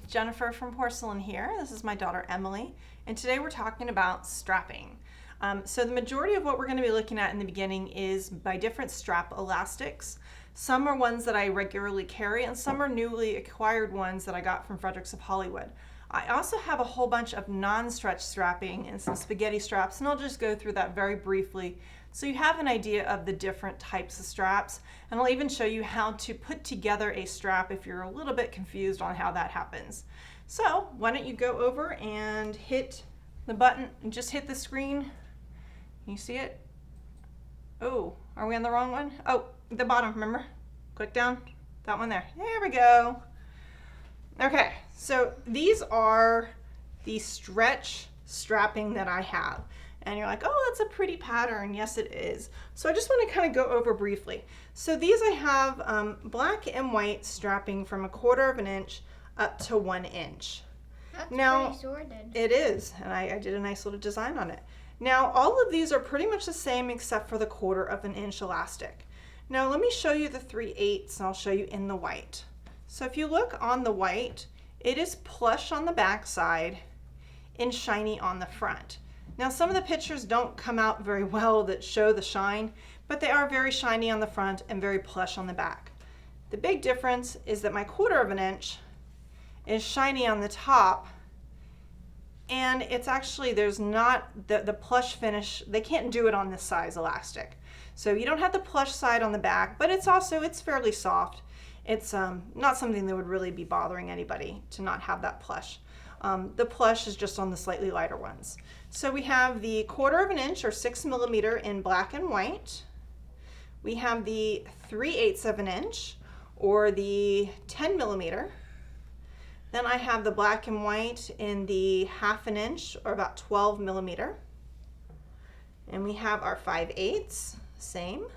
Jennifer from Porcelynne here. This is my daughter Emily, and today we're talking about strapping. So the majority of what we're going to be looking at in the beginning is by different strap elastics. Some are ones that I regularly carry, and some are newly acquired ones that I got from Fredericks of Hollywood. I also have a whole bunch of non-stretch strapping and some spaghetti straps, and I'll just go through that very briefly so you have an idea of the different types of straps, and I'll even show you how to put together a strap if you're a little bit confused on how that happens. So why don't you go over and hit the button and just hit the screen. Can you see it? Oh, are we on the wrong one? Oh, the bottom, remember? Click down, that one there. There we go. Okay, so these are the stretch strapping that I have. And you're like, oh, that's a pretty pattern. Yes, it is. So I just want to kind of go over briefly. So these I have black and white strapping from 1/4 inch up to 1 inch. That's now, pretty sorted. It is, and I did a nice little design on it. Now, all of these are pretty much the same except for the 1/4 inch elastic. Now, let me show you the 3/8, and I'll show you in the white. So if you look on the white, it is plush on the back side and shiny on the front. Now, some of the pictures don't come out very well that show the shine, but they are very shiny on the front and very plush on the back. The big difference is that my 1/4 inch is shiny on the top, and it's actually, there's not the plush finish. They can't do it on this size elastic. So you don't have the plush side on the back, but it's fairly soft. It's not something that would really be bothering anybody to not have that plush. The plush is just on the slightly lighter ones. So we have the 1/4 inch or 6 millimeter in black and white. We have the 3/8 inch or the 10 millimeter. Then I have the black and white in the 1/2 inch or about 12 millimeter. And we have our 5/8, same.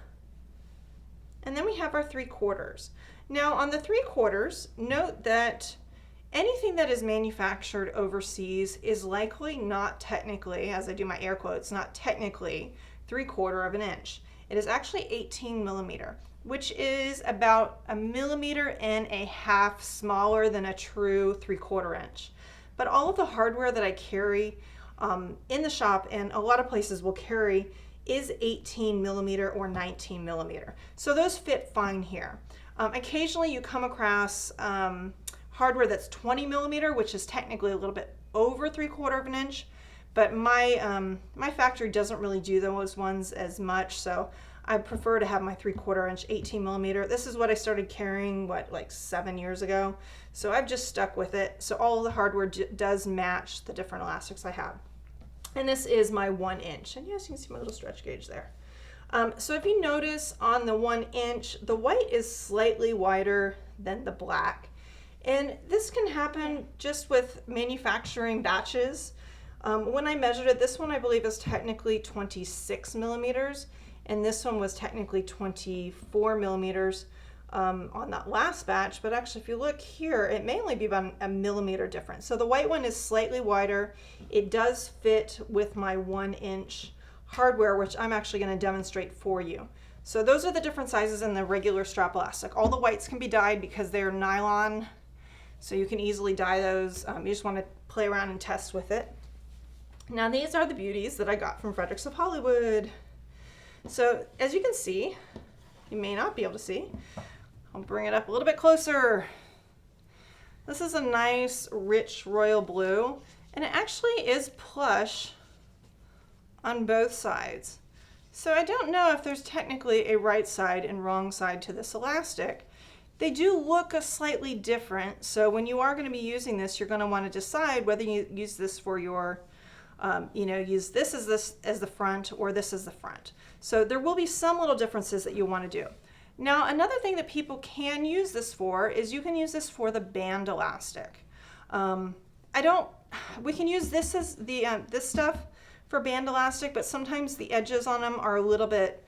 And then we have our 3/4. Now on the 3/4, note that anything that is manufactured overseas is likely not technically, as I do my air quotes, not technically 3/4 inch. It is actually 18 millimeter, which is about 1.5 millimeters smaller than a true 3/4 inch. But all of the hardware that I carry in the shop, and a lot of places will carry, is 18 millimeter or 19 millimeter. So those fit fine here. Occasionally you come across hardware that's 20 millimeter, which is technically a little bit over 3/4 inch, but my factory doesn't really do those ones as much, so I prefer to have my 3/4 inch 18 millimeter. This is what I started carrying, like 7 years ago, so I've just stuck with it. So all of the hardware does match the different elastics I have. And this is my 1 inch, and yes, you can see my little stretch gauge there. So if you notice on the 1 inch, the white is slightly wider than the black. And this can happen just with manufacturing batches. When I measured it, this one I believe is technically 26 millimeters, and this one was technically 24 millimeters on that last batch. But actually, if you look here, it may only be about 1 millimeter difference. So the white one is slightly wider. It does fit with my 1 inch hardware, which I'm actually going to demonstrate for you. So those are the different sizes in the regular strap elastic. All the whites can be dyed because they're nylon, so you can easily dye those. You just want to play around and test with it. Now these are the beauties that I got from Fredericks of Hollywood. So as you can see, you may not be able to see, I'll bring it up a little bit closer. This is a nice rich royal blue, and it actually is plush on both sides. So I don't know if there's technically a right side and wrong side to this elastic. They do look slightly different, so when you are going to be using this, you're going to want to decide whether you use this for your, use this as the front or this as the front. So there will be some little differences that you want to do. Now, another thing that people can use this for is you can use this for the band elastic. We can use this as the this stuff for band elastic, but sometimes the edges on them are a little bit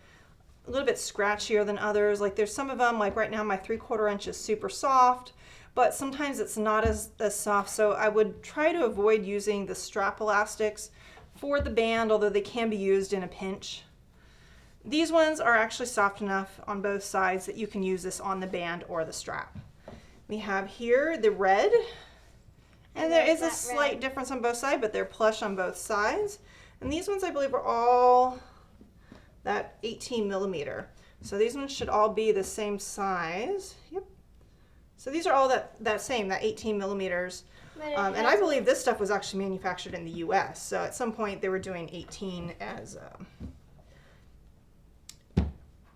scratchier than others. Like there's some of them, like right now my 3/4 inch is super soft, but sometimes it's not as soft. So I would try to avoid using the strap elastics for the band, although they can be used in a pinch. These ones are actually soft enough on both sides that you can use this on the band or the strap. We have here the red, And there is a slight difference on both sides, but they're plush on both sides. And these ones I believe are all that 18 millimeter. So these ones should all be the same size. Yep. So these are all that same, that 18 millimeters. And I believe this stuff was actually manufactured in the US. So at some point they were doing 18 as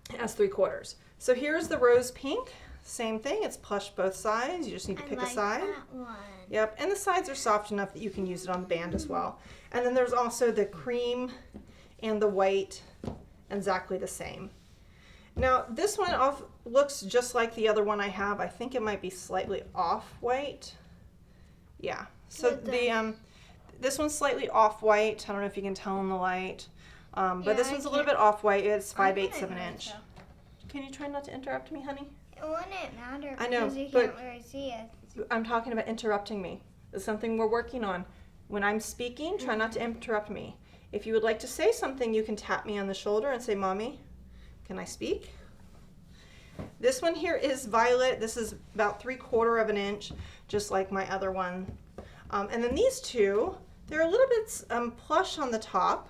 3/4. So here's the rose pink. Same thing, it's plush both sides. You just need to pick a side. That one. Yep, and the sides are soft enough that you can use it on the band as well. And then there's also the cream and the white, exactly the same. Now this one looks just like the other one I have. I think it might be slightly off-white. Yeah, so this one's slightly off-white. I don't know if you can tell in the light. But this one's a little bit off-white. It's 5/8 of an inch. Can you try not to interrupt me, honey? It wouldn't matter I know, because you but can't really see it. I'm talking about interrupting me. It's something we're working on. When I'm speaking, try not to interrupt me. If you would like to say something, you can tap me on the shoulder and say, Mommy, can I speak? This one here is violet. This is about 3/4 of an inch, just like my other one. And then these two, they're a little bit plush on the top.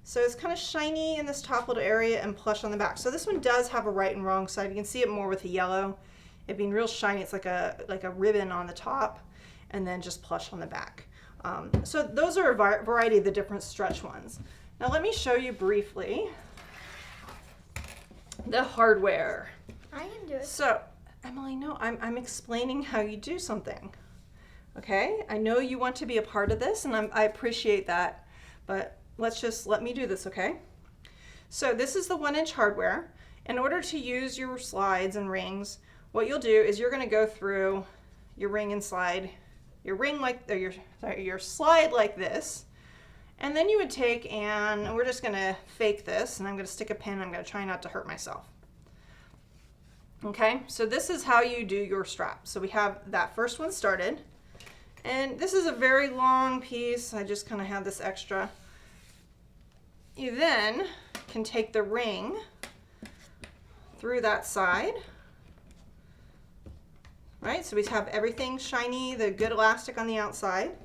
So it's kind of shiny in this top little area and plush on the back. So this one does have a right and wrong side. You can see it more with the yellow. It being real shiny, it's like a ribbon on the top and then just plush on the back. So those are a variety of the different stretch ones. Now let me show you briefly the hardware. I can do it. So, Emily, no, I'm explaining how you do something. Okay? I know you want to be a part of this and I appreciate that, but let me do this, okay? So this is the 1-inch hardware. In order to use your slides and rings, what you'll do is you're going to go through your ring and slide, your slide like this, and then you would take and we're just going to fake this, and I'm going to stick a pin. I'm going to try not to hurt myself. Okay, so this is how you do your strap. So we have that first one started, and this is a very long piece. I just kind of have this extra. You then can take the ring through that side, right? So we have everything shiny, the good elastic on the outside.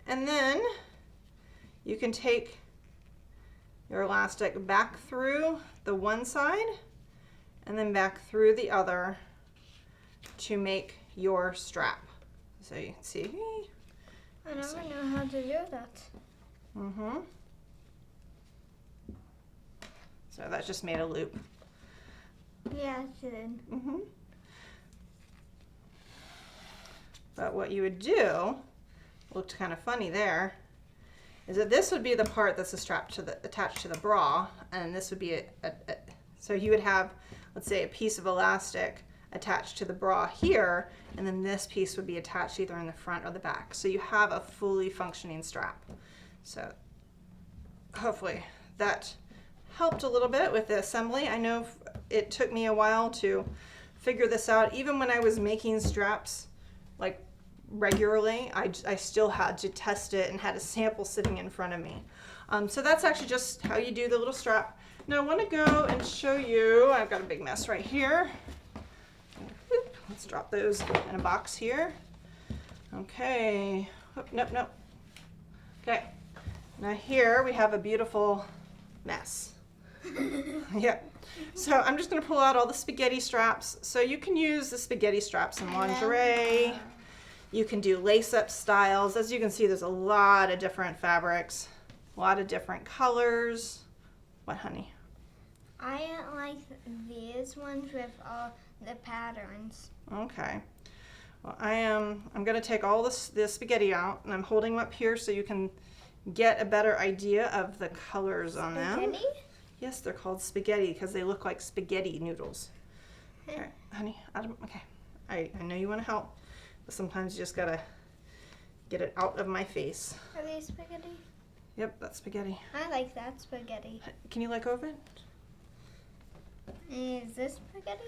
And then you can take your elastic back through the one side and then back through the other to make your strap. So you can see. I never know how to do that. Mm-hmm. So that just made a loop. Yeah, it did. Mm-hmm. But what you would do, looked kind of funny there, is that this would be the part that's attached to the bra, and this would be so you would have, let's say, a piece of elastic attached to the bra here, and then this piece would be attached either in the front or the back. So you have a fully functioning strap. So hopefully that helped a little bit with the assembly. I know it took me a while to figure this out. Even when I was making straps like regularly, I still had to test it and had a sample sitting in front of me. So that's actually just how you do the little strap. Now I want to go and show you, I've got a big mess right here. Let's drop those in a box here. Okay, oh, nope. Okay, now here we have a beautiful mess. Yeah, so I'm just going to pull out all the spaghetti straps. So you can use the spaghetti straps in lingerie. You can do lace-up styles. As you can see, there's a lot of different fabrics, a lot of different colors. What, honey? I like these ones with all the patterns. Okay. Well, I'm going to take all the spaghetti out, and I'm holding them up here so you can get a better idea of the colors on them. Spaghetti? Yes, they're called spaghetti because they look like spaghetti noodles. All right, honey, okay. I know you want to help, but sometimes you just got to get it out of my face. Are these spaghetti? Yep, that's spaghetti. I like that spaghetti. Can you let go of it? Is this spaghetti?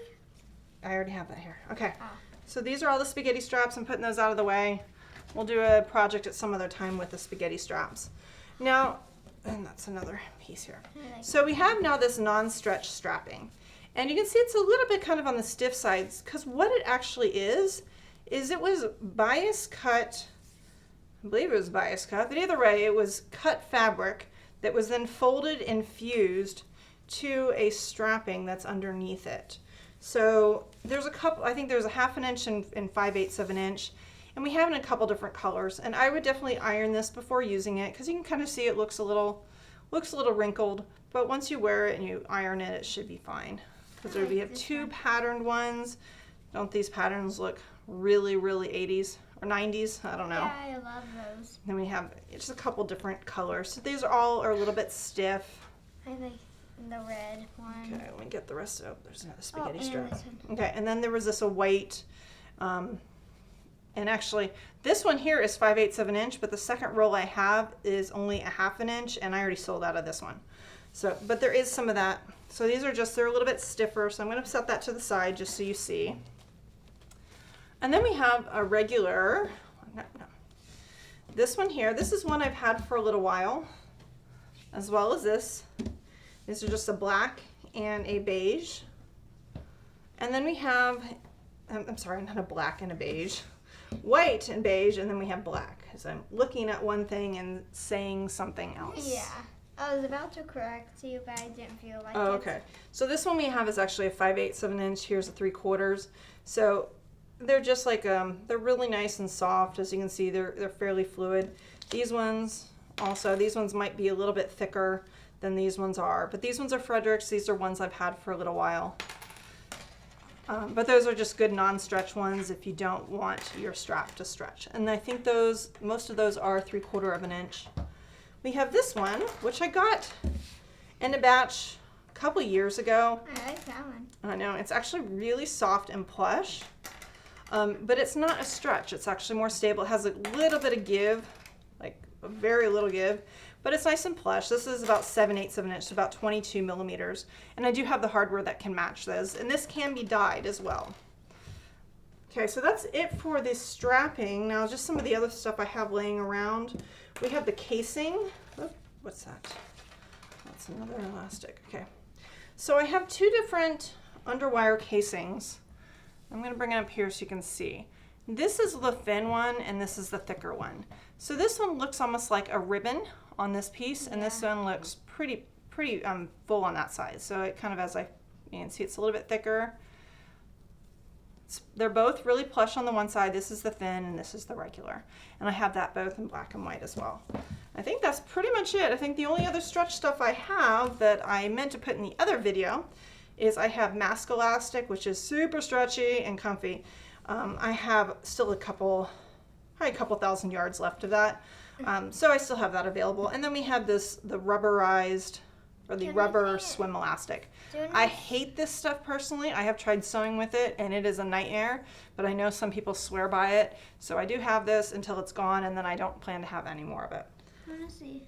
I already have that here. Okay, Ah. so these are all the spaghetti straps. I'm putting those out of the way. We'll do a project at some other time with the spaghetti straps. Now, and that's another piece here. So we have now this non-stretch strapping. And you can see it's a little bit kind of on the stiff sides because what it actually is it was bias cut I believe it was bias cut, but either way, it was cut fabric that was then folded and fused to a strapping that's underneath it. So there's a couple, I think there's a 1/2 inch and 5/8 of an inch, and we have it in a couple different colors. And I would definitely iron this before using it, because you can kind of see it looks a little wrinkled, but once you wear it and you iron it, it should be fine. Because we have two patterned ones. Don't these patterns look really, really 80s or 90s? I don't know. Yeah, I love those. Then we have just a couple different colors. So these all are a little bit stiff. I like the red one. Okay, let me get the rest of, there's another spaghetti and strap. this one. Okay, and then there was this a white, and actually this one here is 5/8 of an inch, but the second roll I have is only a 1/2 inch, and I already sold out of this one. So, but there is some of that. So these are just, they're a little bit stiffer, so I'm going to set that to the side just so you see. And then we have a regular, this one here. This is one I've had for a little while, as well as this. These are just a black and a beige. And then we have, I'm sorry, not a black and a beige, white and beige, and then we have black. Because I'm looking at one thing and saying something else. Yeah. I was about to correct you, but I didn't feel like it. Oh, okay. So this one we have is actually a 5/8 of an inch. Here's a 3/4. So they're just like, they're really nice and soft. As you can see, they're fairly fluid. These ones also, these ones might be a little bit thicker than these ones are. But these ones are Frederick's. These are ones I've had for a little while. But those are just good non-stretch ones if you don't want your strap to stretch. And I think those, most of those are 3/4 of an inch. We have this one, which I got in a batch a couple years ago. I like that one. I know, it's actually really soft and plush, but it's not a stretch. It's actually more stable. It has a little bit of give, like a very little give, but it's nice and plush. This is about 7/8 of an inch, so about 22 millimeters. And I do have the hardware that can match those. And this can be dyed as well. Okay, so that's it for this strapping. Now just some of the other stuff I have laying around. We have the casing. Oh, what's that? That's another elastic. Okay. So I have two different underwire casings. I'm going to bring it up here so you can see. This is the thin one and this is the thicker one. So this one looks almost like a ribbon on this piece, and this one looks pretty full on that side. So it kind of, you can see it's a little bit thicker. They're both really plush on the one side. This is the thin and this is the regular. And I have that both in black and white as well. I think that's pretty much it. I think the only other stretch stuff I have that I meant to put in the other video is I have mask elastic, which is super stretchy and comfy. I have still probably a couple thousand yards left of that. So I still have that available. And then we have the rubberized, or the rubber swim elastic. I hate this stuff personally. I have tried sewing with it and it is a nightmare, but I know some people swear by it. So I do have this until it's gone, and then I don't plan to have any more of it. I want to see.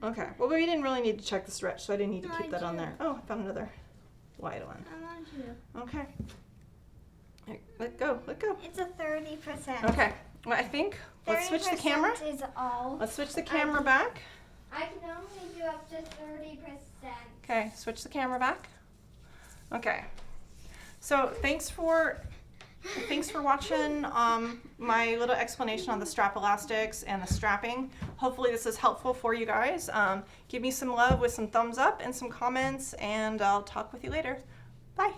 Okay, well, we didn't really need to check the stretch, so I didn't need to keep that on there. Oh, I found another white one. I want to. Okay. Let go. It's a 30%. Okay, well, I think, let's switch the camera. 30% is all. Let's switch the camera back. I can only do up to 30%. Okay, switch the camera back. Okay, so thanks for watching my little explanation on the strap elastics and the strapping. Hopefully this is helpful for you guys. Give me some love with some thumbs up and some comments, and I'll talk with you later. Bye.